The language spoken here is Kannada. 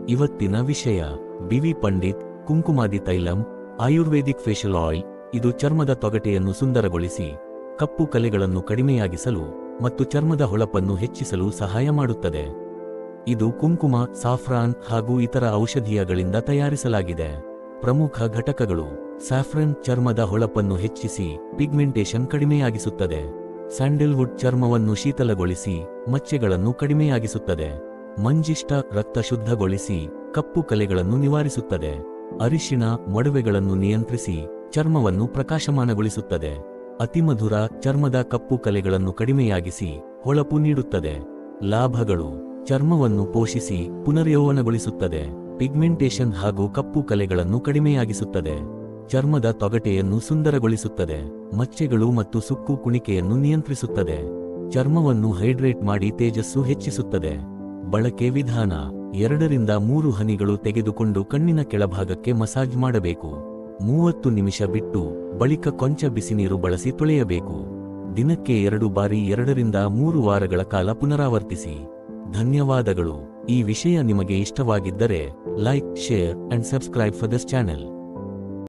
ಇವತ್ತಿನ ವಿಷಯ B V Pandit Kumkumadi Tailam ayurvedic facial oil. ಇದು ಚರ್ಮದ ತೊಗಟೆಯನ್ನು ಸುಂದರಗೊಳಿಸಿ ಕಪ್ಪು ಕಲೆಗಳನ್ನು ಕಡಿಮೆಯಾಗಿಸಲು ಮತ್ತು ಚರ್ಮದ ಹೊಳಪನ್ನು ಹೆಚ್ಚಿಸಲು ಸಹಾಯ ಮಾಡುತ್ತದೆ. ಇದು ಕುಂಕುಮ, ಸಾಫ್ರಾನ್ ಹಾಗೂ ಇತರ ಔಷಧೀಯಗಳಿಂದ ತಯಾರಿಸಲಾಗಿದೆ. ಪ್ರಮುಖ ಘಟಕಗಳು: ಸ್ಯಾಫ್ರನ್ ಚರ್ಮದ ಹೊಳಪನ್ನು ಹೆಚ್ಚಿಸಿ ಪಿಗ್ಮೆಂಟೇಷನ್ ಕಡಿಮೆಯಾಗಿಸುತ್ತದೆ. ಸ್ಯಾಂಡಲ್ವುಡ್ ಚರ್ಮವನ್ನು ಶೀತಲಗೊಳಿಸಿ ಮಚ್ಚೆಗಳನ್ನು ಕಡಿಮೆಯಾಗಿಸುತ್ತದೆ. ಮಂಜಿಷ್ಟ ರಕ್ತ ಶುದ್ಧಗೊಳಿಸಿ ಕಪ್ಪು ಕಲೆಗಳನ್ನು ನಿವಾರಿಸುತ್ತದೆ. ಅರಿಶಿಣ ಮೊಡವೆಗಳನ್ನು ನಿಯಂತ್ರಿಸಿ ಚರ್ಮವನ್ನು ಪ್ರಕಾಶಮಾನಗೊಳಿಸುತ್ತದೆ. ಅತಿಮಧುರ ಚರ್ಮದ ಕಪ್ಪು ಕಲೆಗಳನ್ನು ಕಡಿಮೆಯಾಗಿಸಿ ಹೊಳಪು ನೀಡುತ್ತದೆ. ಲಾಭಗಳು: ಚರ್ಮವನ್ನು ಪೋಷಿಸಿ ಪುನರ್ಯೌವನಗೊಳಿಸುತ್ತದೆ. ಪಿಗ್ಮೆಂಟೇಷನ್ ಹಾಗೂ ಕಪ್ಪು ಕಲೆಗಳನ್ನು ಕಡಿಮೆಯಾಗಿಸುತ್ತದೆ. ಚರ್ಮದ ತೊಗಟೆಯನ್ನು ಸುಂದರಗೊಳಿಸುತ್ತದೆ. ಮಚ್ಚೆಗಳು ಮತ್ತು ಸುಕ್ಕು ಕುಣಿಕೆಯನ್ನು ನಿಯಂತ್ರಿಸುತ್ತದೆ. ಚರ್ಮವನ್ನು ಹೈಡ್ರೇಟ್ ಮಾಡಿ ತೇಜಸ್ಸು ಹೆಚ್ಚಿಸುತ್ತದೆ. ಬಳಕೆ ವಿಧಾನ: 2 ರಿಂದ 3 ಹನಿಗಳು ತೆಗೆದುಕೊಂಡು ಕಣ್ಣಿನ ಕೆಳಭಾಗಕ್ಕೆ ಮಸಾಜ್ ಮಾಡಬೇಕು. 30 ನಿಮಿಷ ಬಿಟ್ಟು ಬಳಿಕ ಕೊಂಚ ಬಿಸಿನೀರು ಬಳಸಿ ತೊಳೆಯಬೇಕು. ದಿನಕ್ಕೆ 2 ಬಾರಿ 2 ರಿಂದ 3 ವಾರಗಳ ಕಾಲ ಪುನರಾವರ್ತಿಸಿ. ಧನ್ಯವಾದಗಳು. ಈ ವಿಷಯ ನಿಮಗೆ ಇಷ್ಟವಾಗಿದ್ದರೆ like, share and subscribe for this channel.